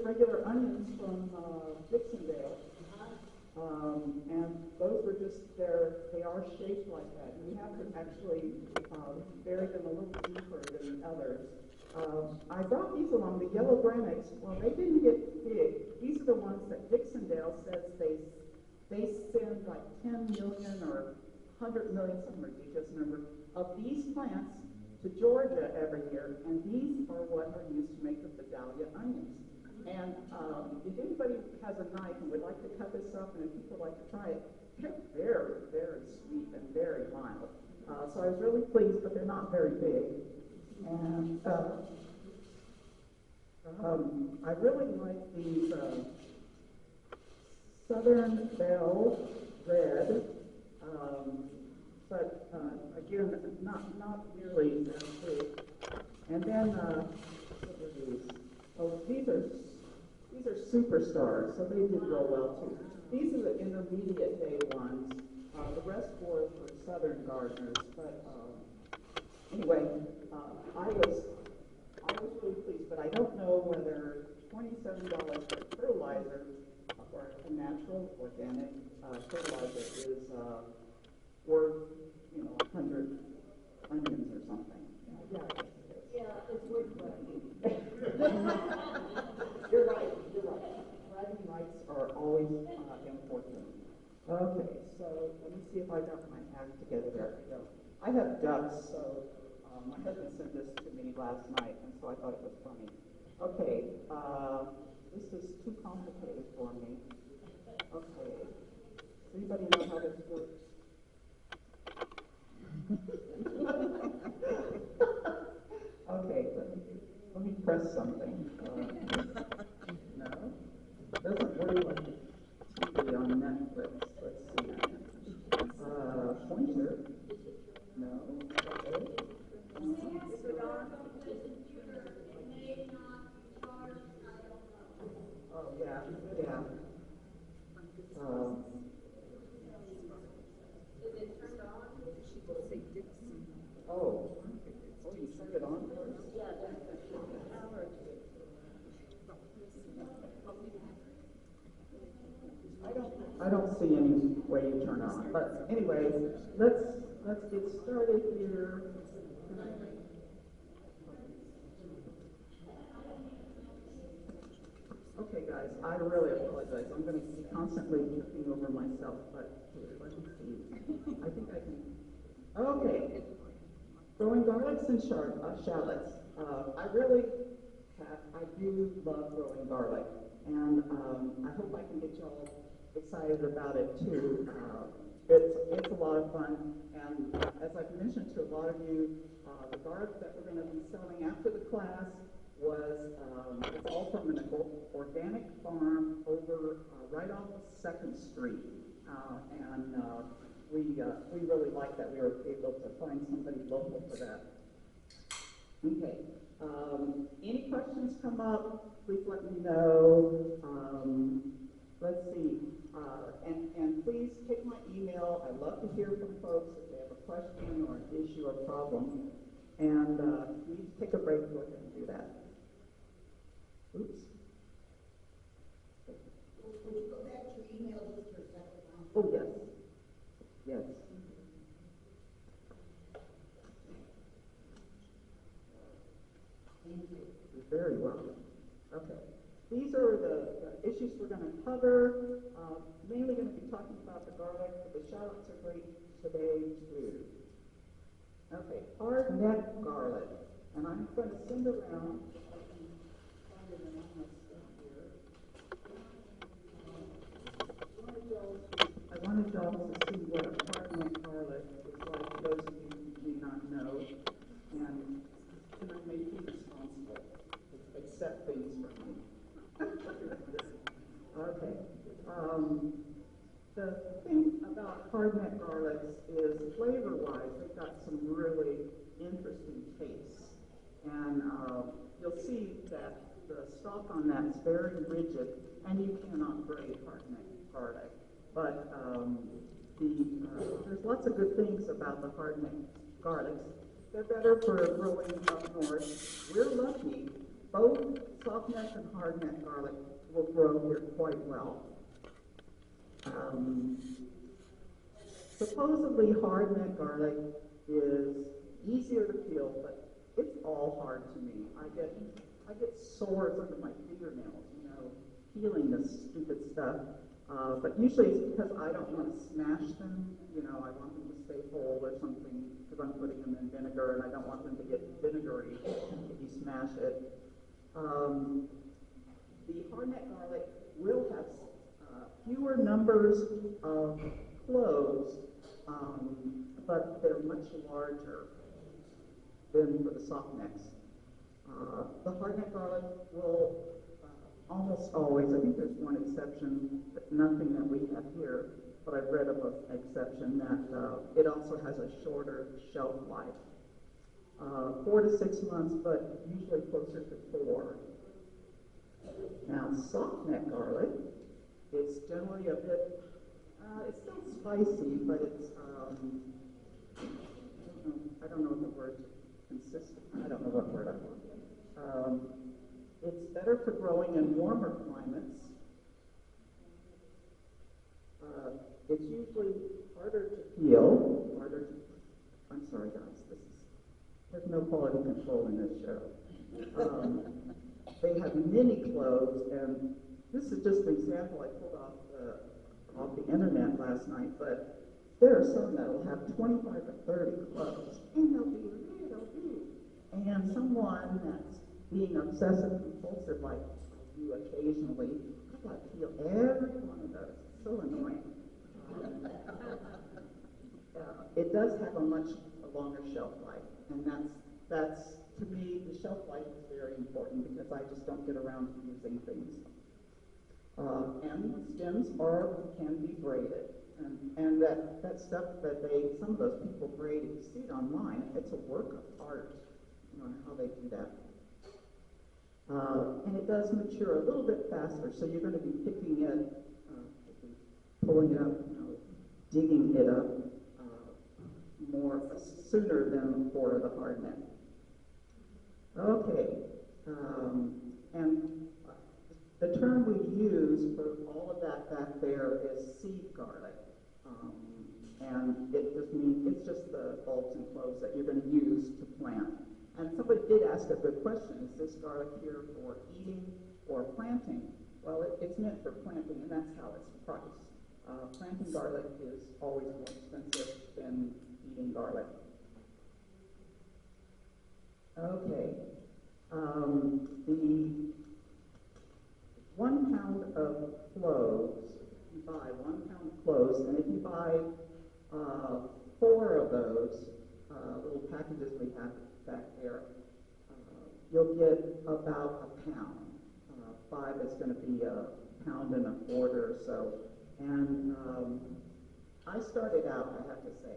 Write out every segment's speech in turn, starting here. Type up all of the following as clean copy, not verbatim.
regular onions from Dixondale. And those were just, they are shaped like that. And you have to actually bury them a little deeper than the others. I brought these along, the yellow granites. Well, they didn't get big. These are the ones that Dixondale says they send like 10 million or 100 million, some ridiculous number, of these plants to Georgia every year. And these are what are used to make the Vidalia onions. And if anybody has a knife and would like to cut this up, and if people like to try it, they're very, very sweet and very mild. So I was really pleased, but they're not very big. And I really like these Southern Belle Red, but again, not nearly as big. And then, what are these? Oh, these are superstars, so they did real well too. These are the intermediate day ones. The rest were for southern gardeners, but anyway, I was really pleased, but I don't know whether $27 for fertilizer or a natural organic fertilizer is worth 100 onions or something. Yeah, it's worth money. You're right. Bragging rights are always important. Okay, so let me see if I got my act together. There we go. I have ducks, so my husband sent this to me last night, and so I thought it was funny. Okay, this is too complicated for me. Okay, does anybody know how this works? Okay, let me press something. No, it doesn't work like TV on Netflix. Let's see. Pointer. No. Okay. Oh yeah. Is it turned on? Oh, you turned it on first? Yeah, I don't see any way you turn on. But anyway, let's get started here. Okay, guys, I really apologize. I'm going to be constantly tripping over myself, but here, let me see. I think I can. Okay. Growing garlics and shallots. I do love growing garlic, and I hope I can get y'all excited about it too. It's a lot of fun, and as I've mentioned to a lot of you, the garlic that we're going to be selling after the class was it's all from an organic farm over right off of 2nd Street, and we really like that we were able to find somebody local for that. Okay. Any questions come up, please let me know. Let's see. And please take my email. I love to hear from folks if they have a question or an issue or problem. And if you need to take a break, go ahead and do that. Oops. Would you go back to your email just for a second? Oh, yes. Yes. Thank you. You're very welcome. Okay. These are the issues we're going to cover. Mainly going to be talking about the garlic, but the shallots are great today too. Okay, hard neck garlic. And I'm going to send around. I wanted y'all to see what a hard neck garlic is like, for those of you who do not know. And can I make you responsible? Accept things from me. Okay. The thing about hardneck garlics is flavor-wise, they've got some really interesting tastes. And you'll see that the stalk on that is very rigid, and you cannot grate hardneck garlic. But there's lots of good things about the hardneck garlics. They're better for growing up north. We're lucky both soft-neck and hard-neck garlic will grow here quite well. Supposedly hard-neck garlic is easier to peel, but it's all hard to me. I get sores under my fingernails, you know, peeling this stupid stuff. But usually it's because I don't want to smash them. You know, I want them to stay whole or something because I'm putting them in vinegar and I don't want them to get vinegary if you smash it. The hardneck garlic will have fewer numbers of cloves, but they're much larger than for the soft necks. The hardneck garlic will almost always, I think there's one exception, but nothing that we have here, but I've read of an exception that it also has a shorter shelf life. 4 to 6 months, but usually closer to 4. Now, soft neck garlic, it's generally a bit, it's still spicy, but it's, I don't know what the word consistent, I don't know what word I want. It's better for growing in warmer climates. It's usually harder to peel, I'm sorry guys, there's no quality control in this show. They have mini cloves, and this is just an example I pulled off the internet last night, but there are some that will have 25 or 30 cloves, and they'll be little big. And someone that's being obsessive compulsive like you occasionally, I've got to peel every one of those. It's so annoying. It does have a much longer shelf life, and that's to me, the shelf life is very important because I just don't get around to using things. And the stems can be braided, and that stuff that some of those people braid, if you see it online, it's a work of art, you know, how they do that. And it does mature a little bit faster, so you're going to be picking it, pulling it up, you know, digging it up more sooner than for the hardneck. Okay, and the term we use for all of that back there is seed garlic, and it just means it's just the bulbs and cloves that you're going to use to plant. And somebody did ask a good question: is this garlic here for eating or planting? Well, it's meant for planting, and that's how it's priced. Planting garlic is always more expensive than eating garlic. Okay, the 1 pound of cloves, you buy 1 pound of cloves, and if you buy 4 of those little packages we have back there, you'll get about a pound. 5 is going to be a pound and a quarter or so. And I started out, I have to say,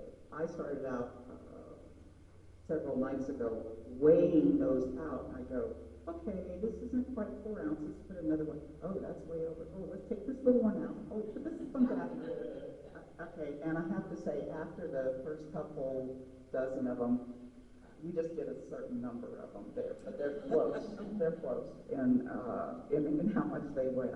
several nights ago weighing those out, and I go, okay, this isn't quite 4 ounces, put another one. Oh, that's way over. Oh, let's take this little one out. Oh, put this one back. Okay, and I have to say, after the first couple dozen of them, you just get a certain number of them there, but they're close. They're close in how much they weigh.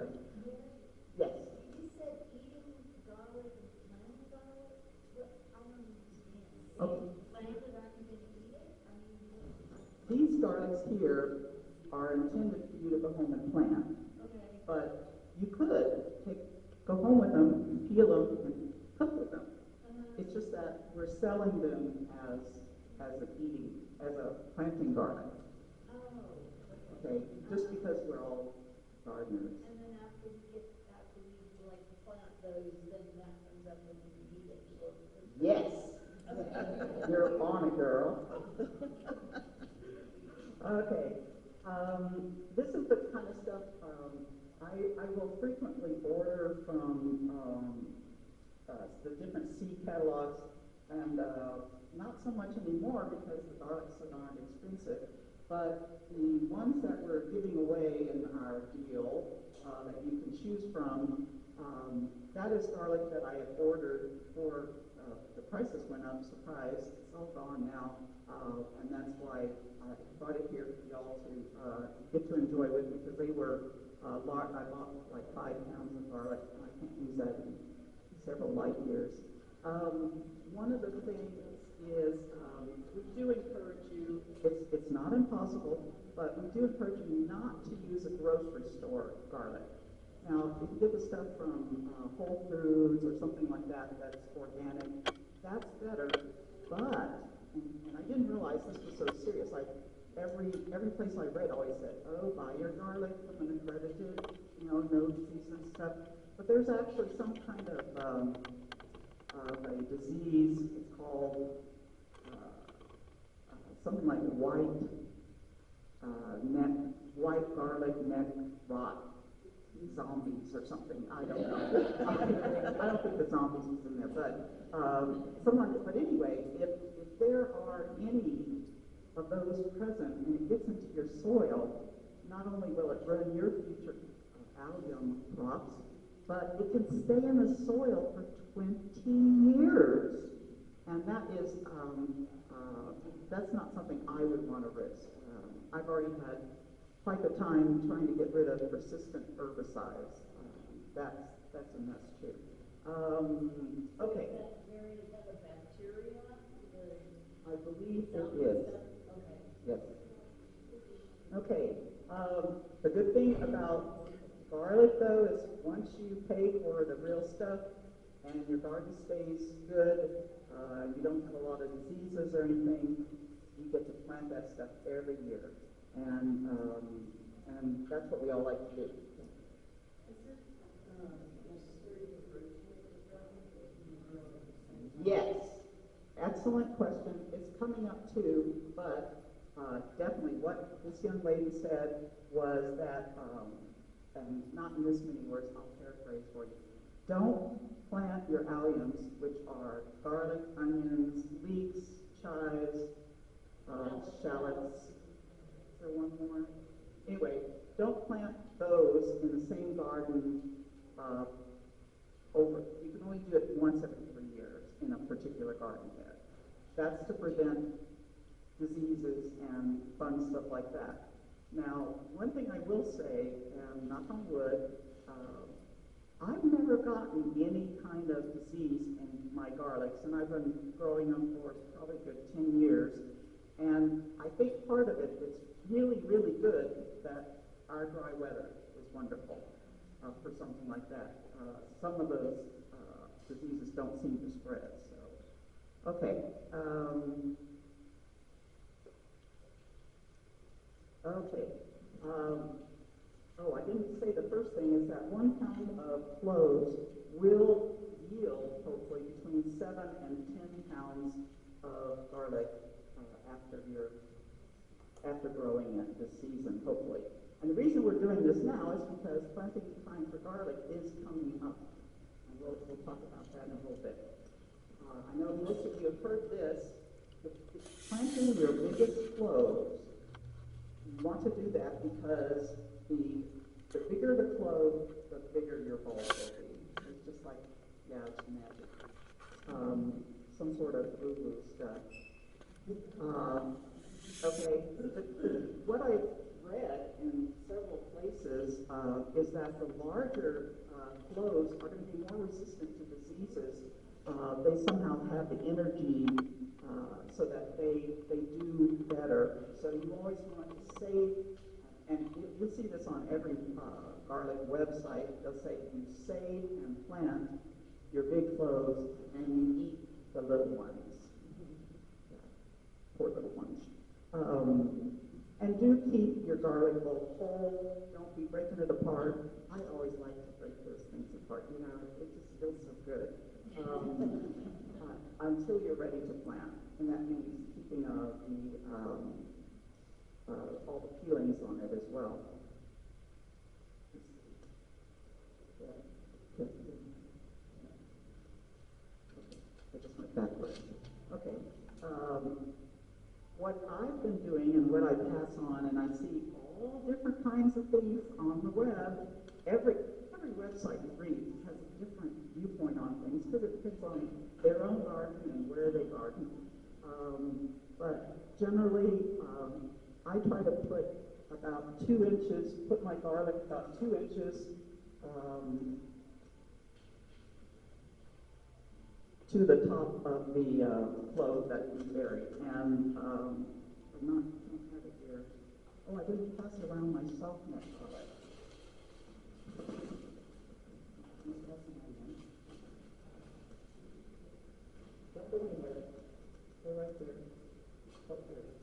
Yes. You said eating garlic and planted garlic? I don't understand. Okay. Planted, aren't you going to eat it? I mean, These garlics here are intended for you to go home and plant. okay. But you could go home with them, peel them, and cook with them. It's just that we're selling them as a planting garden. Oh, Okay, just because we're all gardeners. and then after you like plant those, then that comes up when you eat it. Yes, you're on it, girl. Okay, this is the kind of stuff I will frequently order from the different seed catalogs, and not so much anymore because the garlic's so darn expensive. But the ones that we're giving away in our deal that you can choose from, that is garlic that I had ordered for, the prices went up, surprise, it's all gone now. And that's why I brought it here for y'all to get to enjoy with me, because they were large. I bought like 5 pounds of garlic. I can't use that in several light years. One of the things is we do encourage you, it's not impossible, but we do encourage you not to use a grocery store garlic. Now, if you get the stuff from Whole Foods or something like that that's organic, that's better, but, and I didn't realize this was so serious, like every place I read always said, oh, buy your garlic from an accredited, no disease and stuff, but there's actually some kind of a disease, it's called something like white garlic neck rot zombies or something. I don't know. I don't think the zombies was in there, but but anyway, if there are any of those present and it gets into your soil, not only will it ruin your future allium crops, but it can stay in the soil for 20 years. And that is, that's not something I would want to risk. I've already had quite the time trying to get rid of persistent herbicides. That's a mess too. Okay. Is that very kind of bacteria? I believe it is. Okay. Yes. Okay. The good thing about garlic, though, is once you pay for the real stuff and your garden stays good, you don't have a lot of diseases or anything, you get to plant that stuff every year. And that's what we all like to do. Is it necessary to rotate the garden? Yes. Excellent question. It's coming up too, but definitely what this young lady said was that, and not in this many words, I'll paraphrase for you. Don't plant your alliums, which are garlic, onions, leeks, chives, shallots. Is there one more? Anyway, don't plant those in the same garden you can only do it once every 3 years in a particular garden bed. That's to prevent diseases and fun stuff like that. Now, one thing I will say, and knock on wood, I've never gotten any kind of disease in my garlics, and I've been growing them for probably a good 10 years. And I think part of it is really, really good that our dry weather is wonderful for something like that. Some of those diseases don't seem to spread. So, okay. Oh, I didn't say the first thing is that 1 pound of cloves will yield hopefully between 7 and 10 pounds of garlic after growing it this season, hopefully. And the reason we're doing this now is because planting time for garlic is coming up. And we'll talk about that in a little bit. I know most of you have heard this. Planting your biggest cloves, you want to do that because the bigger the clove, the bigger your bulb will be. It's just like, yeah, it's magic. Some sort of woo-woo stuff. Okay, what I've read in several places is that the larger cloves are going to be more resistant to diseases. They somehow have the energy so that they do better. So you always want to save, and you'll see this on every garlic website. They'll say you save and plant your big cloves and you eat the little ones. Yeah, poor little ones. And do keep your garlic bowl whole. Don't be breaking it apart. I always like to break those things apart. You know, it just feels so good. Until you're ready to plant, and that means keeping all the peelings on it as well. I just went backwards. Okay. What I've been doing, and what I pass on, and I see all different kinds of things on the web. Every website you read has a different viewpoint on things because it depends on their own garden and where they garden. But generally, I try to put about 2 inches, put my garlic about 2 inches to the top of the clove that we bury. And I'm not, I don't have it here. Oh, I didn't pass it around myself much. They're right there. Oh, there it is.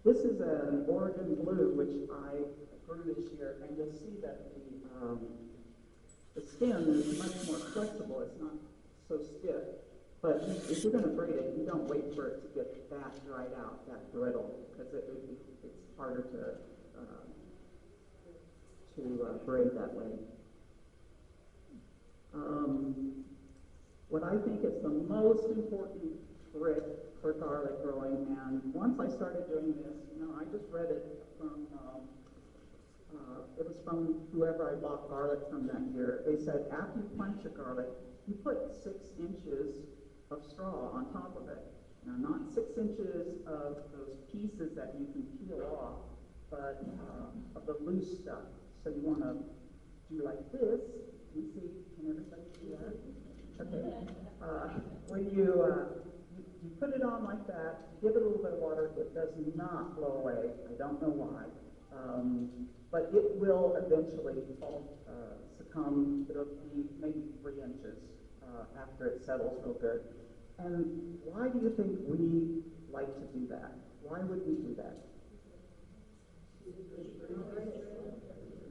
This is an Oregon blue, which I grew this year, and you'll see that the skin is much more flexible. It's not so stiff. But if you're going to braid it, you don't wait for it to get that dried out, that brittle, because it's harder to braid that way. What I think is the most important trick for garlic growing, and once I started doing this, I just read it from, it was from whoever I bought garlic from that year. They said after you plant your garlic, you put 6 inches of straw on top of it. Now, not 6 inches of those pieces that you can peel off, but of the loose stuff. So you want to do like this. You see, can everybody see that? Okay. When you put it on like that, give it a little bit of water. It does not blow away. I don't know why. But it will eventually succumb. It'll be maybe 3 inches after it settles real good. And why do you think we like to do that? Why would we do that?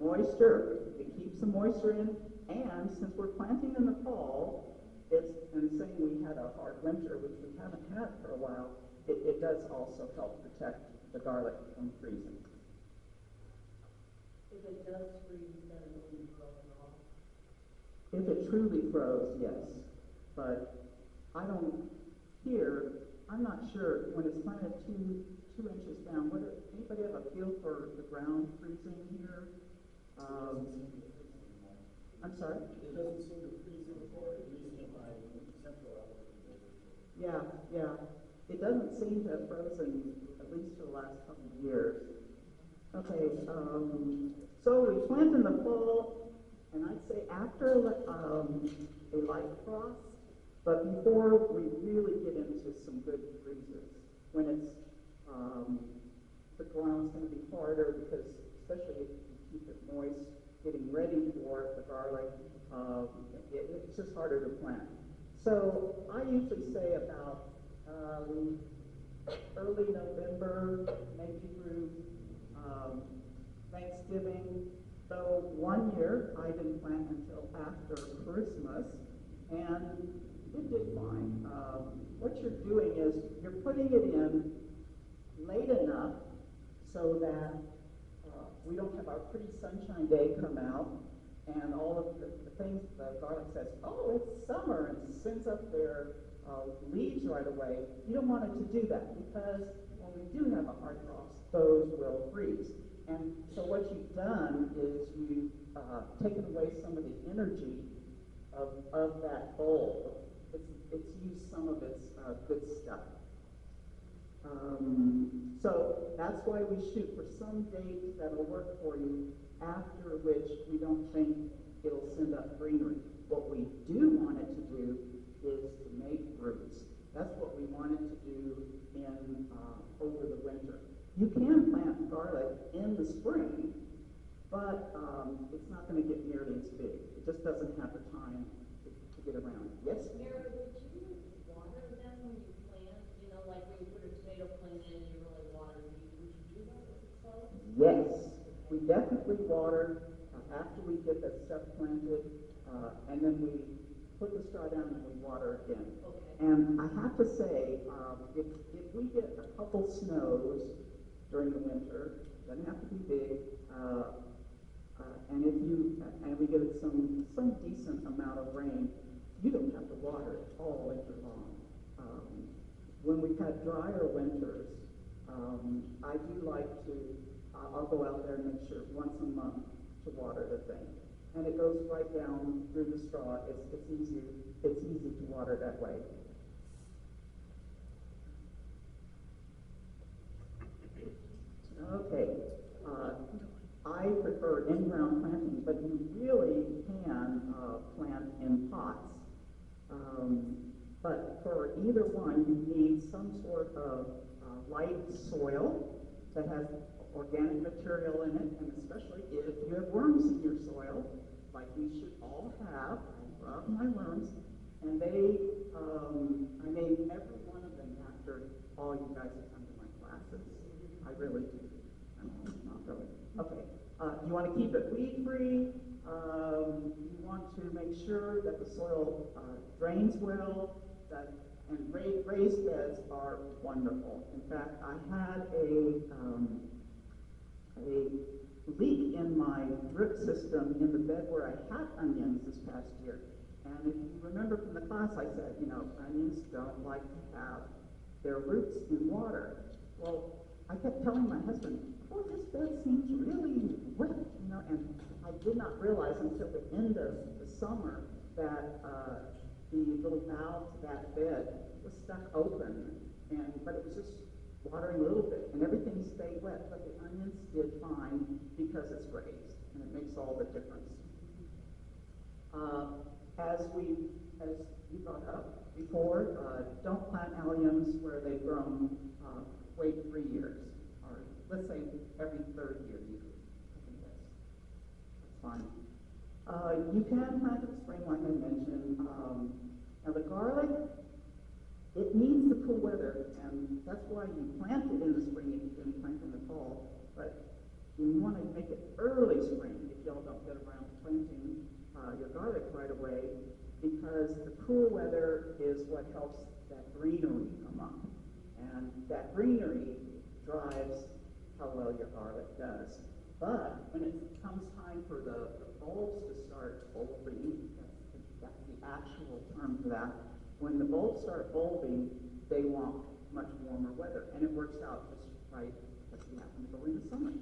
Moisture. It keeps the moisture in. And since we're planting in the fall, and saying we had a hard winter, which we haven't had for a while, it does also help protect the garlic from freezing. If it does freeze, then it will be frozen off. If it truly froze, yes. But I don't, here, I'm not sure, when it's planted 2 inches down, anybody have a feel for the ground freezing here? I'm sorry? It doesn't seem to freeze anymore, at least in my central Albuquerque. Yeah. It doesn't seem to have frozen, at least for the last couple of years. Okay, so we plant in the fall, and I'd say after a light frost, but before we really get into some good freezes, when it's the ground's going to be harder because, especially if you keep it moist, getting ready for the garlic, it's just harder to plant. So I usually say about early November, maybe through Thanksgiving. So one year I didn't plant until after Christmas, and it did fine. What you're doing is you're putting it in late enough so that we don't have our pretty sunshine day come out and all of the things the garlic says, oh, it's summer, and sends up their leaves right away. You don't want it to do that because when we do have a hard frost, those will freeze. And so what you've done is you've taken away some of the energy of that bulb. It's used some of its good stuff. So that's why we shoot for some dates that'll work for you, after which we don't think it'll send up greenery. What we do want it to do is to make roots. That's what we want it to do in over the winter. You can plant garlic in the spring, but it's not going to get nearly as big. It just doesn't have the time to get around. Yes? Mary, would you water them when you plant? Like when you put a tomato plant in, you really water it. Would you do that with the soil? Yes. We definitely water after we get the stuff planted, and then we put the straw down and we water again. Okay. And I have to say, if we get a couple snows during the winter, doesn't have to be big, and we get some decent amount of rain, you don't have to water it all winter long. When we've had drier winters, I do like to, I'll go out there and make sure once a month to water the thing. And it goes right down through the straw. It's easy to water that way. Okay, I prefer in-ground planting, but you really can plant in pots. But for either one, you need some sort of light soil that has organic material in it, and especially if you have worms in your soil, like we should all have. I love my worms, and they, I named every one of them after all you guys have come to my classes. I really do. Not really. Okay. You want to keep it weed-free. You want to make sure that the soil drains well. And raised beds are wonderful. In fact, I had a leak in my drip system in the bed where I had onions this past year. And if you remember from the class, I said, you know, onions don't like to have their roots in water. Well, I kept telling my husband, oh, this bed seems really wet, you know, and I did not realize until the end of the summer that the little valve to that bed was stuck open, but it was just watering a little bit, and everything stayed wet, but the onions did fine because it's raised, and it makes all the difference. As you brought up before, don't plant alliums where they've grown, wait 3 years, or let's say every third year usually. I think that's fine. You can plant in the spring, like I mentioned. Now the garlic, it needs the cool weather, and that's why you plant it in the spring if you can plant in the fall. But you want to make it early spring if y'all don't get around to planting your garlic right away, because the cool weather is what helps that greenery come up. And that greenery drives how well your garlic does. But when it comes time for the bulbs to start bulbing, that's the actual term for that. When the bulbs start bulbing, they want much warmer weather, and it works out just right as we happen to go into summer.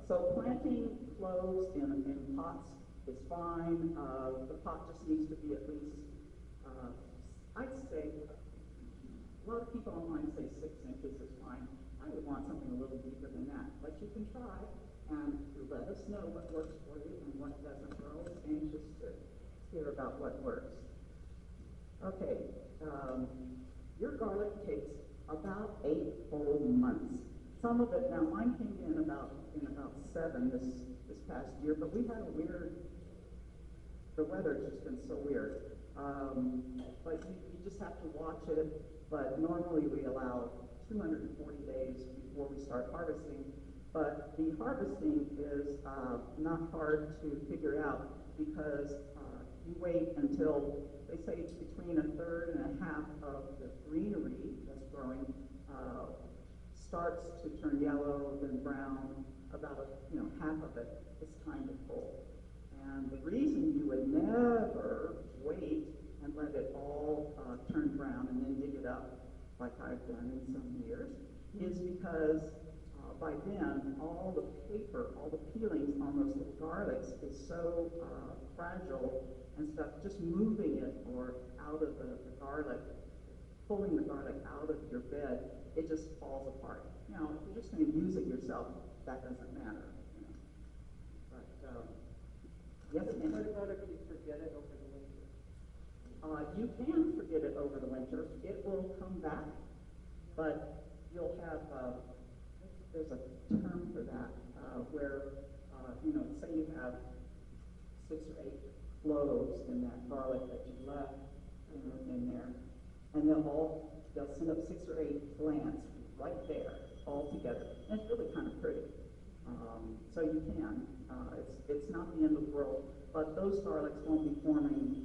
So planting cloves in pots is fine. The pot just needs to be at least, I'd say, a lot of people online say 6 inches is fine. I would want something a little deeper than that, but you can try and let us know what works for you and what doesn't. We're always anxious to hear about what works. Okay, your garlic takes about 8 whole months. Some of it, now mine came in about 7 this past year, but we had the weather's just been so weird. But you just have to watch it. But normally we allow 240 days before we start harvesting. But the harvesting is not hard to figure out, because you wait until, they say it's between 1/3 and 1/2 of the greenery that's growing starts to turn yellow, then brown. About half of it is time to pull. And the reason you would never wait and let it all turn brown and then dig it up, like I've done in some years, is because by then all the paper, all the peelings on those little garlics is so fragile and stuff. Just moving it or out of the garlic, pulling the garlic out of your bed, it just falls apart. Now, if you're just going to use it yourself, that doesn't matter. But yes, ma'am. What about if you forget it over the winter? You can forget it over the winter. It will come back, but you'll have, there's a term for that, where, say you have 6 or 8 cloves in that garlic that you left in there, and they'll send up 6 or 8 plants right there, all together. And it's really kind of pretty. So you can. It's not the end of the world, but those garlics won't be forming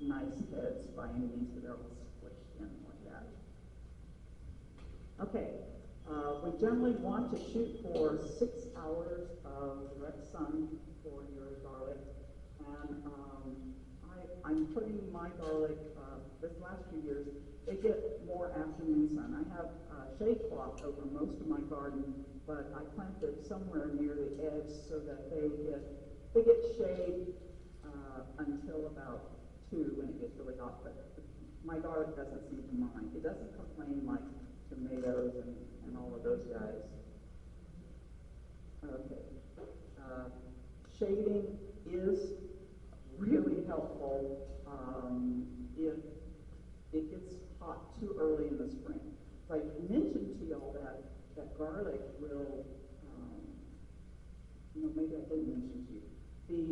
nice heads by any means, but they're all squished in like that. Okay, we generally want to shoot for 6 hours of direct sun for your garlic, and I'm putting my garlic, this last few years, they get more afternoon sun. I have shade cloth over most of my garden, but I planted somewhere near the edge so that they get shade until about 2 when it gets really hot. But my garlic doesn't seem to mind. It doesn't complain like tomatoes and all of those guys. Okay. Shading is really helpful if it gets hot too early in the spring. So I mentioned to y'all that garlic will, maybe I didn't mention to you. The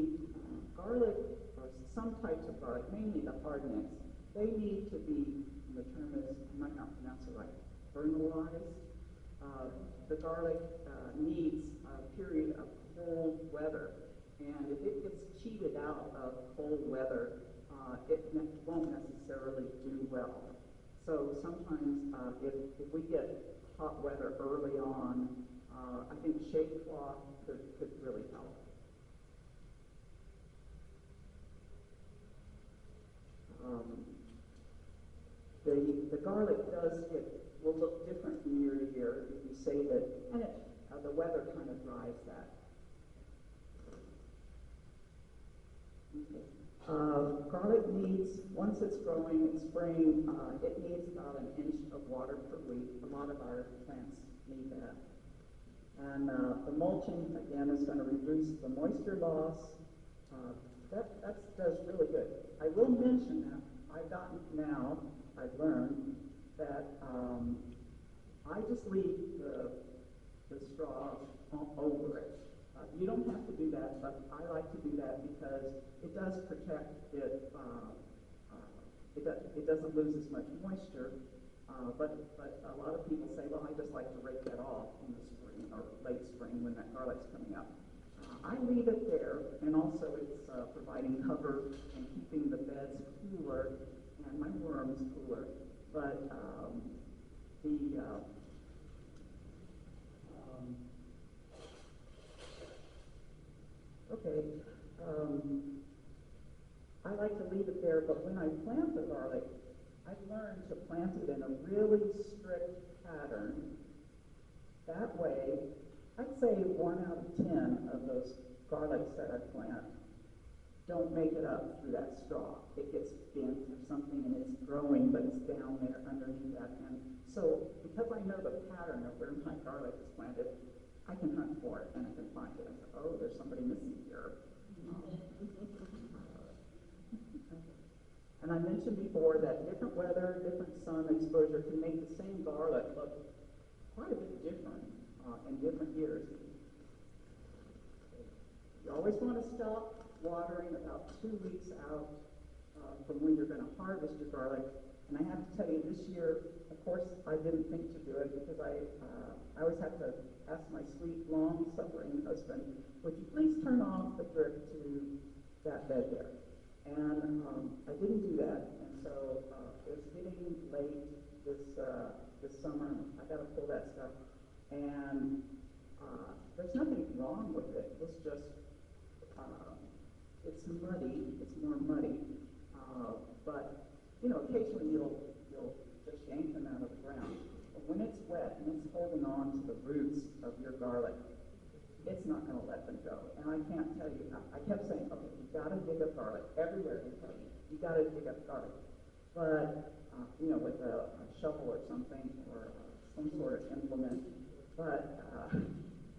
garlic, or some types of garlic, mainly the hardnecks, they need to be, the term is, I might not pronounce it right, fertilized. The garlic needs a period of cold weather, and if it gets cheated out of cold weather, it won't necessarily do well. So sometimes if we get hot weather early on, I think shade cloth could really help. The garlic will look different from year to year if you save it, and the weather kind of drives that. Okay. Garlic needs, once it's growing in spring, it needs about 1 inch of water per week. A lot of our plants need that. And the mulching, again, is going to reduce the moisture loss. That does really good. I will mention that I've learned that I just leave the straw over it. You don't have to do that, but I like to do that because it does protect it. It doesn't lose as much moisture. But a lot of people say, well, I just like to rake that off in the spring or late spring when that garlic's coming up. I leave it there, and also it's providing cover and keeping the beds cooler and my worms cooler. But I like to leave it there, but when I plant the garlic, I've learned to plant it in a really strict pattern. That way, I'd say 1 out of 10 of those garlics that I plant don't make it up through that straw. It gets bent or something and it's growing, but it's down there underneath that. And so, because I know the pattern of where my garlic is planted, I can hunt for it and I can find it. I say, oh, there's somebody missing here. And I mentioned before that different weather, different sun exposure can make the same garlic look quite a bit different in different years. You always want to stop watering about 2 weeks out from when you're going to harvest your garlic. And I have to tell you, this year, of course, I didn't think to do it because I always have to ask my sweet, long-suffering husband, would you please turn off the drip to that bed there? And I didn't do that, and so it's getting late this summer. I got to pull that stuff, and there's nothing wrong with it. It's just it's muddy. It's more muddy, but occasionally you'll just yank them out of the ground. But when it's wet and it's holding on to the roots of your garlic, it's not going to let them go. And I can't tell you, I kept saying, okay, you've got to dig up garlic. Everywhere they tell you got to dig up garlic. But, with a shovel or something, or some sort of implement. But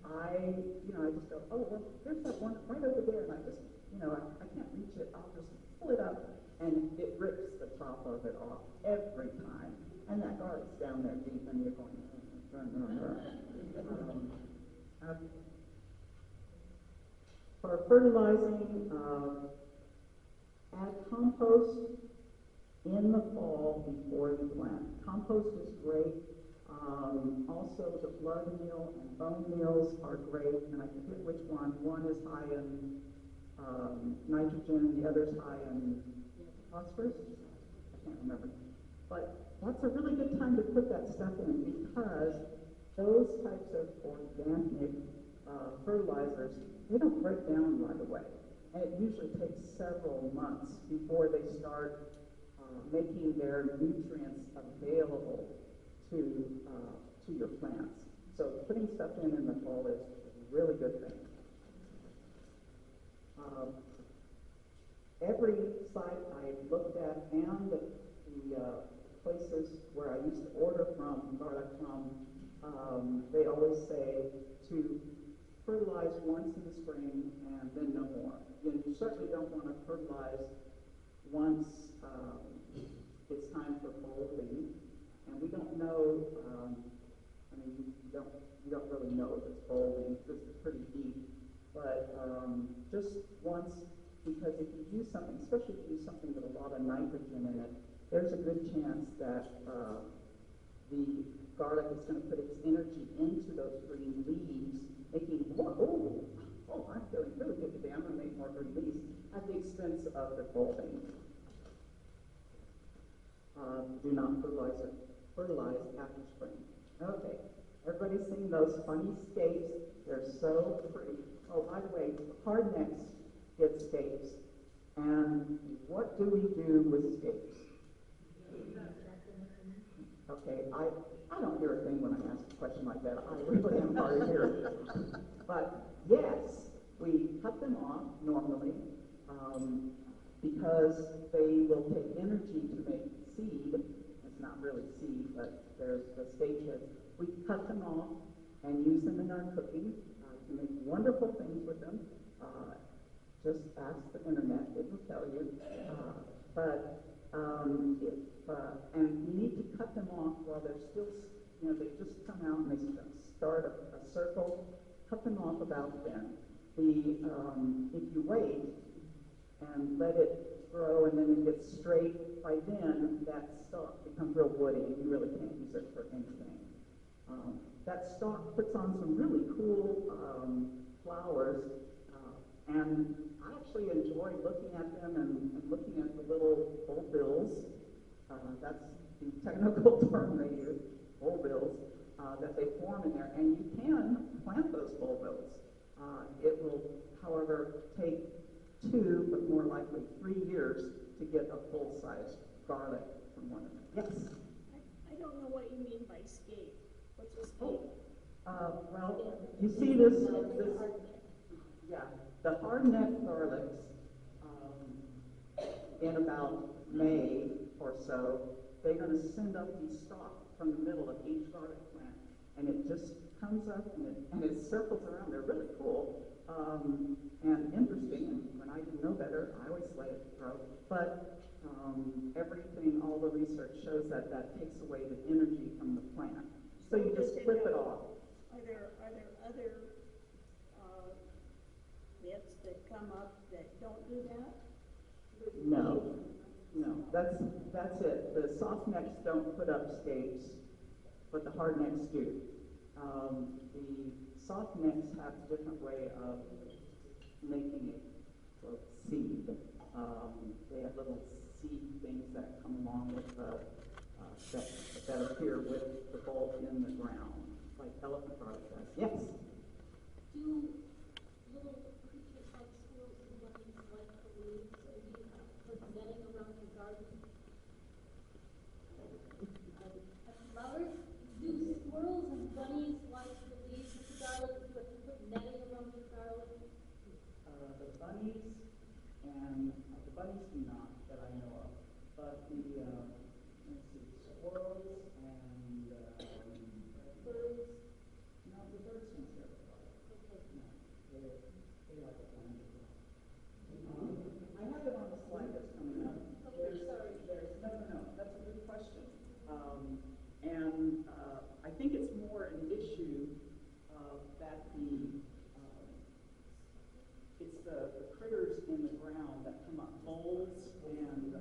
I just go, oh, well, there's that one right over there. And I just, I can't reach it. I'll just pull it up. And it rips the top of it off every time. And that garlic's down there deep, and you're going, for fertilizing, add compost in the fall before you plant. Compost is great. Also, the blood meal and bone meals are great, and I forget which one. One is high in nitrogen, the other's high in phosphorus. I can't remember. But that's a really good time to put that stuff in because those types of organic fertilizers, they don't break down right away. and it usually takes several months before they start making their nutrients available to your plants. So putting stuff in the fall is a really good thing. Every site I looked at and the places where I used to order from, garlic from, they always say to fertilize once in the spring and then no more. You certainly don't want to fertilize once it's time for bulbing, and we don't know. I mean, you don't really know if it's bulbing because it's pretty deep, but just once, because if you use something, especially if you use something with a lot of nitrogen in it, there's a good chance that the garlic is going to put its energy into those green leaves, making more, I'm feeling really good today, I'm going to make more green leaves, at the expense of the bulbing. Do not fertilize after spring. Okay, everybody's seen those funny scapes. They're so pretty. Oh, by the way, hardnecks get scapes. And what do we do with scapes? Okay, I don't hear a thing when I ask a question like that. I really am hard of hearing. But yes, we cut them off normally because they will take energy to make seed. It's not really seed, but there's the stage heads. We cut them off and use them in our cooking to make wonderful things with them. Just ask the internet; it will tell you. And you need to cut them off while they're still, they just come out and they start a circle. Cut them off about then. If you wait and let it grow and then it gets straight, by then that stalk becomes real woody and you really can't use it for anything. That stalk puts on some really cool flowers, and I actually enjoy looking at them and looking at the little bulbils. That's the technical term they use, bulbils, that they form in there. And you can plant those bulbils. It will, however, take 2, but more likely 3 years to get a full-size garlic from one of them. Yes? I don't know what you mean by scape. What's a scape? Well, you see this yeah, the hardneck garlics, in about May or so, they're going to send up these stalks from the middle of each garlic plant, and it just comes up and it circles around. They're really cool and interesting. And when I didn't know better, I always let it grow. But everything, all the research shows that that takes away the energy from the plant. So you just flip it off. Are there other bits that come up that don't do that? No, that's it. The soft necks don't put up scapes, but the hard necks do. The soft necks have a different way of making it seed. They have little seed things that come along with that appear with the bulb in the ground, like elephant garlic does. Yes? Do little creatures like squirrels and bunnies like the leaves, or do you put netting around your garden? Flowers? Do squirrels and bunnies like the leaves of the garlic, but you put netting around your garlic? The bunnies do not, that I know of. But the let's see, squirrels and Birds? no, the birds don't care about garlic. Okay. No, they like it when I have it on the slide that's coming up. Okay, sorry. No, that's a good question. And I think it's more an issue that it's the critters in the ground that come up, voles and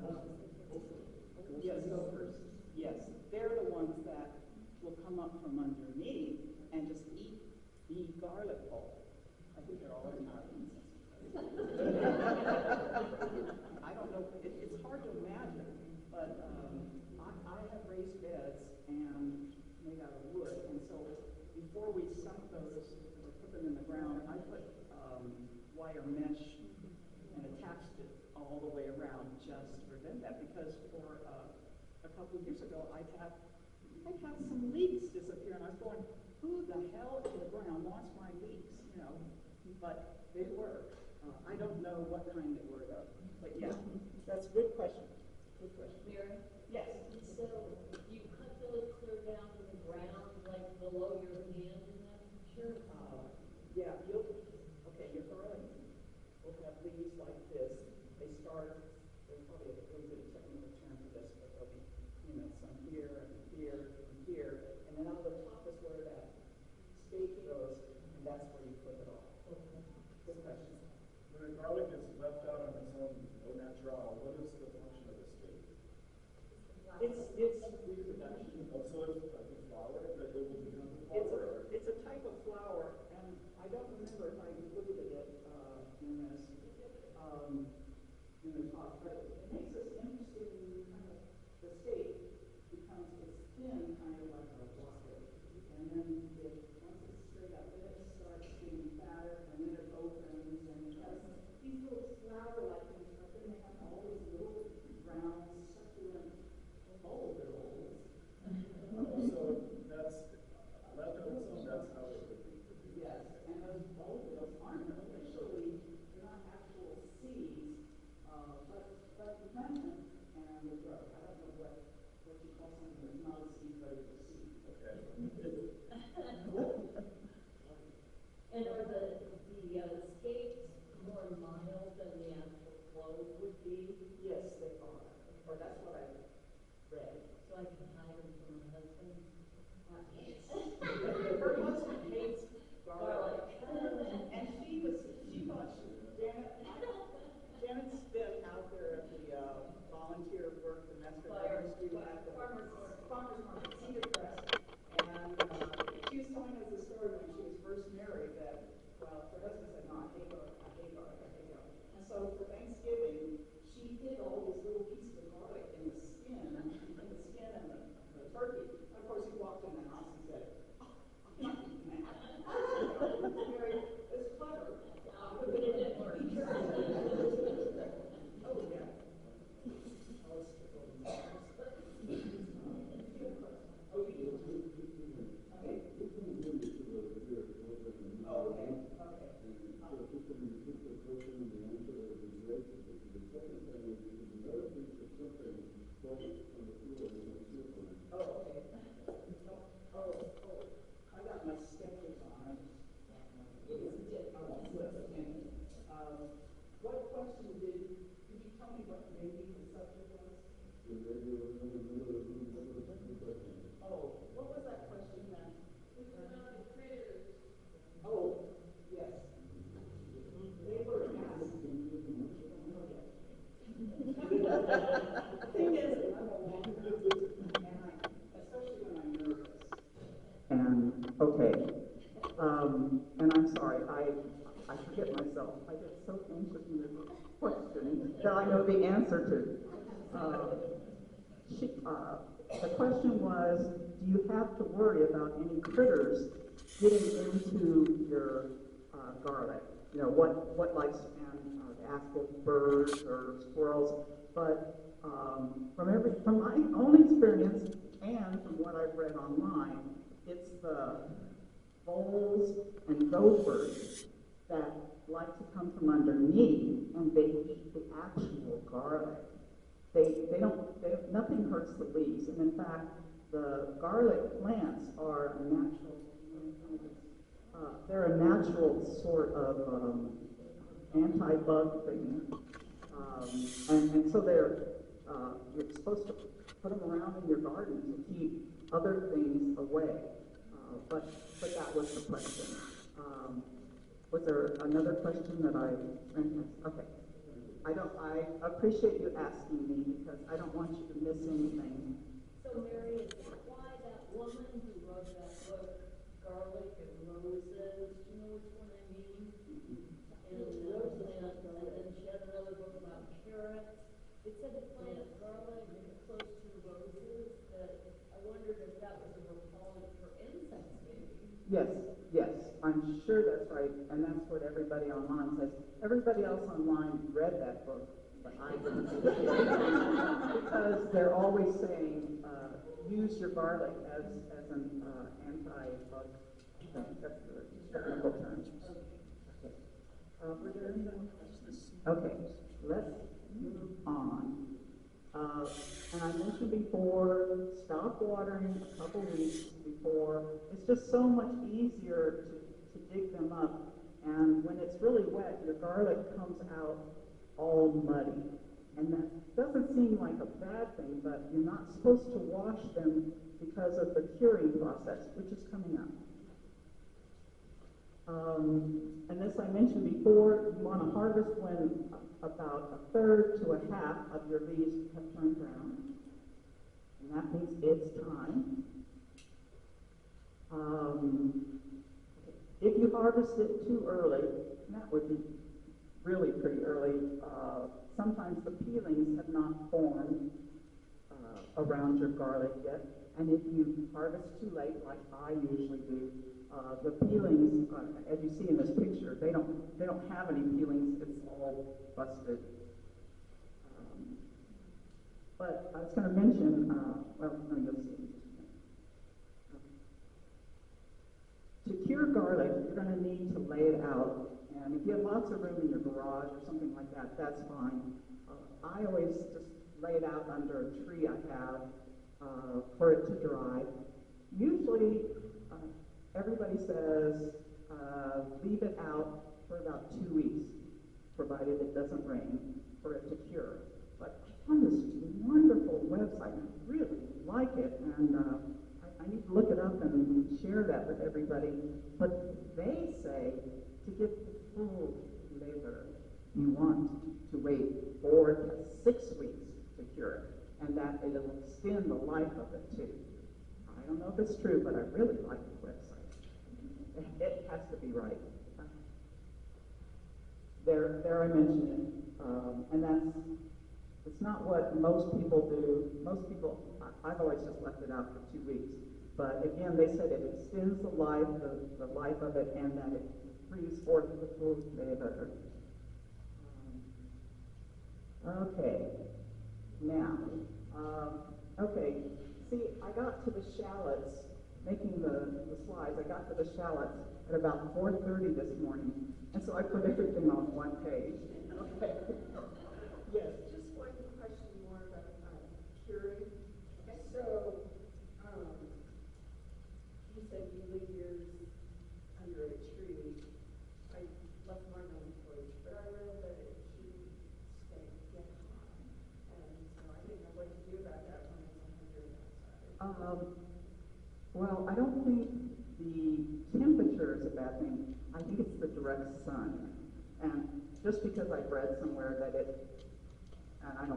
yes, gophers. Yes, they're the ones that will come up from underneath and just eat the garlic bulb. I think they're all Italians. I don't know. It's hard to imagine, but I have raised beds and made out of wood, and so before we sunk those or put them in the ground, I put wire mesh just prevent that, because for a couple of years ago, I'd have some leeks disappear, and I was going, who the hell in the ground wants my leeks, you know? But they were. I don't know what kind they were though, but yeah, that's a good question. Good question. Mary? Yes. So you cut those clear down to the ground, like below your hand in that picture? Yeah, okay, your garlic will have leaves like this. There's probably a really good technical term for this, but there'll be, you know, some here and here and here, and then on the top is where that stake goes, and that's where you put it all. Good question. When the garlic is left out on its own, au natural, what is the function of the steak? It's reproduction. Oh, so it's like a flour, that it will become a flour? It's a type of flour, and I don't remember if I included it in the talk, but it makes this interesting kind of, the steak becomes, it's thin, kind of like a waffle, and then once it's straight up, then it starts getting fatter, and then it opens, and it has these little flour-like things, but then they have all these little round, succulent bulbils. So that's left on its own, that's how it would be. Yes, and those bulbils aren't officially, they're not actual seeds, but you plant them and they grow. I don't know what you call something that's not a seed, but it's a seed. Okay. And are the skates more mild than the actual clothes would be? Yes, they are. Or that's what I read. So I can hide them from my husband? Her husband hates garlic. And Janet's been out there at the volunteer work, the Mestre Ministry at the farmers market, Cedar Crest, and she was telling us the story when she was first married that, well, her husband said, no, I hate garlic, I hate garlic, I hate garlic. And so for Thanksgiving, she hid all these little pieces of garlic in the skin and the turkey. And of course, he walked in the house and said, oh, I'm not eating that. It's clever. But it didn't work. Oh, yeah. Oh, you do? Okay. Oh, okay. Oh, okay. I got my sketches on. What question could you tell me what maybe the subject was? Oh, what was that question then? Oh, yes. They were asking. The thing is, I'm a walker, and especially when I'm nervous. And, okay, and I'm sorry, I forget myself. I get so anxious when there's a question that I know the answer to. The question was, do you have to worry about any critters getting into your garlic? You know, what likes to ask if birds or squirrels, but from my own experience and from what I've read online, it's the voles and gophers that like to come from underneath and they eat the actual garlic. Nothing hurts the leaves, and in fact, the garlic plants are a natural, they're a natural sort of anti-bug thing, and so you're supposed to put them around in your garden to keep other things away. But that was the question. Was there another question that okay. I appreciate you asking me because I don't want you to miss anything. So Mary, is that why that woman who wrote that book, Garlic and Roses, do you know which one I mean? And then she had another book about carrots. It said to plant garlic close to roses, but I wondered if that was a repellent for insects maybe. Yes, I'm sure that's right, and that's what everybody online says. Everybody else online read that book but I don't. Because they're always saying, use your garlic as an anti-bug thing. That's the technical term. Were there any other questions? Okay, let's move on. And I mentioned before, stop watering a couple weeks before. It's just so much easier to dig them up. And when it's really wet, your garlic comes out all muddy. And that doesn't seem like a bad thing, but you're not supposed to wash them because of the curing process, which is coming up. And as I mentioned before, you want to harvest when about a third to a half of your leaves have turned brown. And that means it's time. If you harvest it too early, and that would be really pretty early, sometimes the peelings have not formed around your garlic yet. And if you harvest too late, like I usually do, the peelings, as you see in this picture, they don't have any peelings. It's all busted. But I was going to mention, well, no, you'll see. To cure garlic, you're going to need to lay it out. And if you have lots of room in your garage or something like that, that's fine. I always just lay it out under a tree I have for it to dry. Usually, everybody says leave it out for about 2 weeks, provided it doesn't rain, for it to cure. But I found this wonderful website. I really like it, and I need to look it up and share that with everybody. But they say to get the full flavor, you want to wait 4 to 6 weeks to cure it, and that it'll extend the life of it too. I don't know if it's true, but I really like the website. It has to be right. There I mentioned it, and it's not what most people do. Most people, I've always just left it out for 2 weeks. But again, they said it extends the life of it, and that it brings forth the full flavor. Okay, now, okay, see, I got to the shallots, making the slides, I got to the shallots at about 4:30 this morning, and so I put everything on one page. Okay. Yes. Just one question more about curing. So, you said you leave yours under a tree. I left mine on the porch, but I read that it shouldn't get hot. And so I didn't know what to do about that when it's 100 outside. Well, I don't think the temperature is a bad thing. I think it's the direct sun. And just because I've read somewhere that and I don't